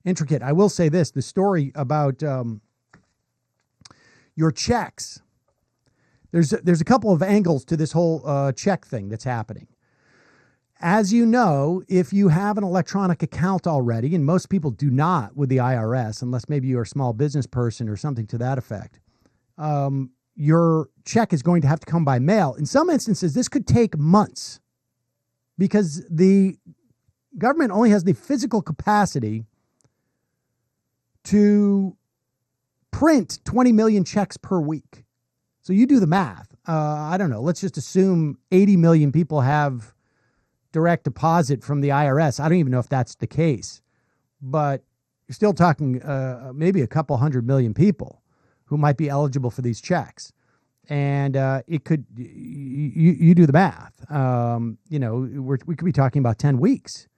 Intricate. I will say this, the story about your checks. There's a couple of angles to this whole check thing that's happening. As you know, if you have an electronic account already, and most people do not with the IRS, unless maybe you're a small business person or something to that effect, your check is going to have to come by mail. In some instances, this could take months because the government only has the physical capacity to print 20 million checks per week. So you do the math. I don't know. Let's just assume 80 million people have direct deposit from the IRS. I don't even know if that's the case, but you're still talking maybe a couple 100 million people who might be eligible for these checks. And it could, you do the math. We could be talking about 10 weeks.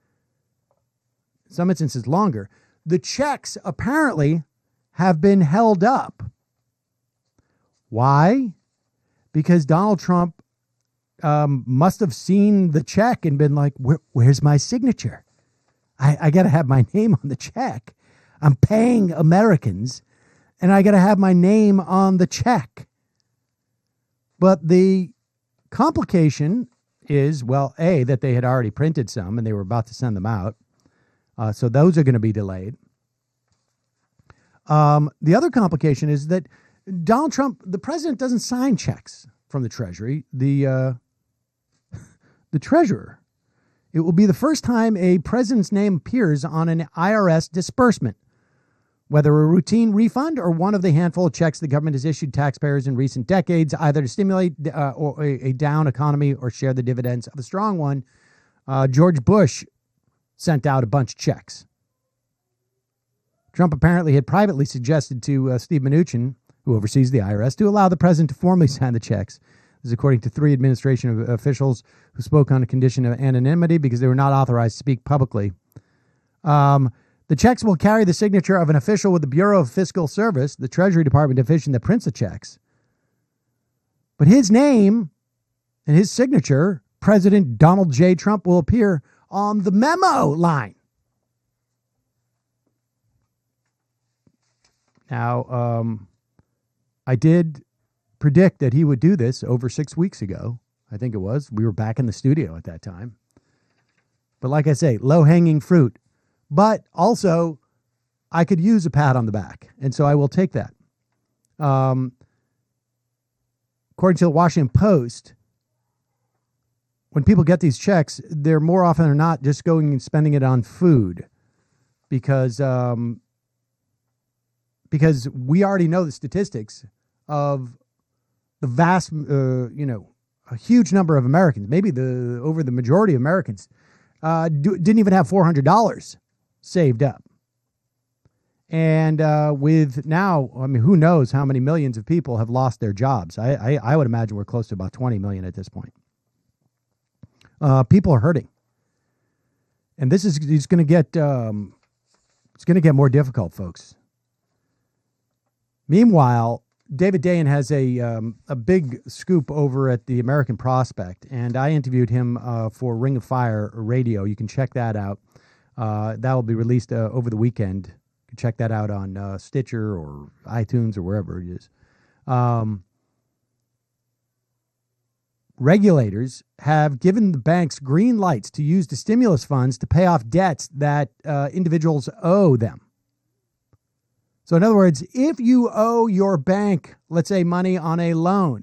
In some instances longer. The checks apparently have been held up. Why? Because Donald Trump must have seen the check and been like, where's my signature? I got to have my name on the check. I'm paying Americans, and I got to have my name on the check. But the complication is, well, A, that they had already printed some and they were about to send them out. So those are going to be delayed. The other complication is that Donald Trump, the president, doesn't sign checks from the Treasury. The treasurer. It will be the first time a president's name appears on an IRS disbursement, whether a routine refund or one of the handful of checks the government has issued taxpayers in recent decades, either to stimulate or a down economy or share the dividends of a strong one. George Bush sent out a bunch of checks. Trump apparently had privately suggested to Steve Mnuchin, who oversees the IRS, to allow the president to formally sign the checks. This is according to 3 administration officials who spoke on a condition of anonymity because they were not authorized to speak publicly. The checks will carry the signature of an official with the Bureau of Fiscal Service, the Treasury Department division that prints the checks. But his name and his signature, President Donald J. Trump, will appear on the memo line. Now, I did predict that he would do this over 6 weeks ago. I think it was. We were back in the studio at that time. But like I say, low-hanging fruit. But also, I could use a pat on the back, and so I will take that. According to the Washington Post, when people get these checks, they're more often than not just going and spending it on food because we already know the statistics of the vast, a huge number of Americans, maybe over the majority of Americans, didn't even have $400 saved up. And with now, I mean, who knows how many millions of people have lost their jobs? I would imagine we're close to about 20 million at this point. People are hurting, and this is going to get it's going to get more difficult, folks. Meanwhile, David Dayen has a big scoop over at the American Prospect, and I interviewed him for Ring of Fire Radio. You can check that out. That will be released over the weekend. You can check that out on Stitcher or iTunes or wherever it is. Regulators have given the banks green lights to use the stimulus funds to pay off debts that individuals owe them. So in other words, if you owe your bank, let's say, money on a loan,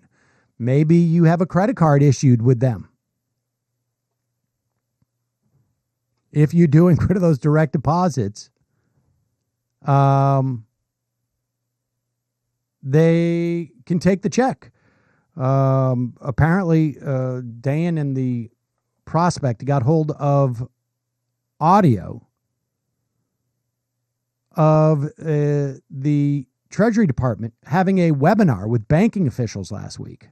maybe you have a credit card issued with them. If you're doing rid of those direct deposits, they can take the check. Apparently, Dayen and the Prospect got hold of audio of the Treasury Department having a webinar with banking officials last week.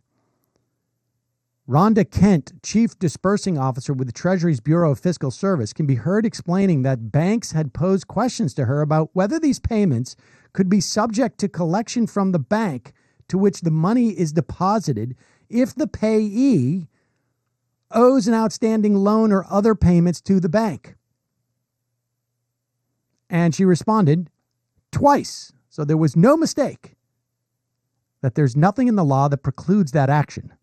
Rhonda Kent, Chief Disbursing Officer with the Treasury's Bureau of Fiscal Service, can be heard explaining that banks had posed questions to her about whether these payments could be subject to collection from the bank to which the money is deposited if the payee owes an outstanding loan or other payments to the bank. And she responded twice. So there was no mistake that there's nothing in the law that precludes that action,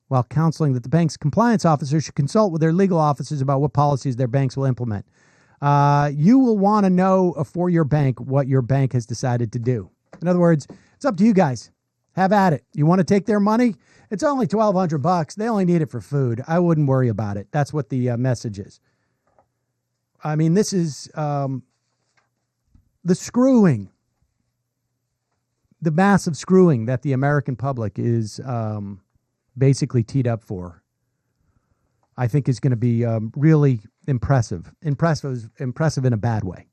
while counseling that the bank's compliance officer should consult with their legal officers about what policies their banks will implement. You will want to know for your bank what your bank has decided to do. In other words, it's up to you guys. Have at it. You want to take their money? It's only $1,200. They only need it for food. I wouldn't worry about it. That's what the message is. I mean, this is the screwing, the massive screwing that the American public is basically teed up for. I think is going to be really impressive in a bad way.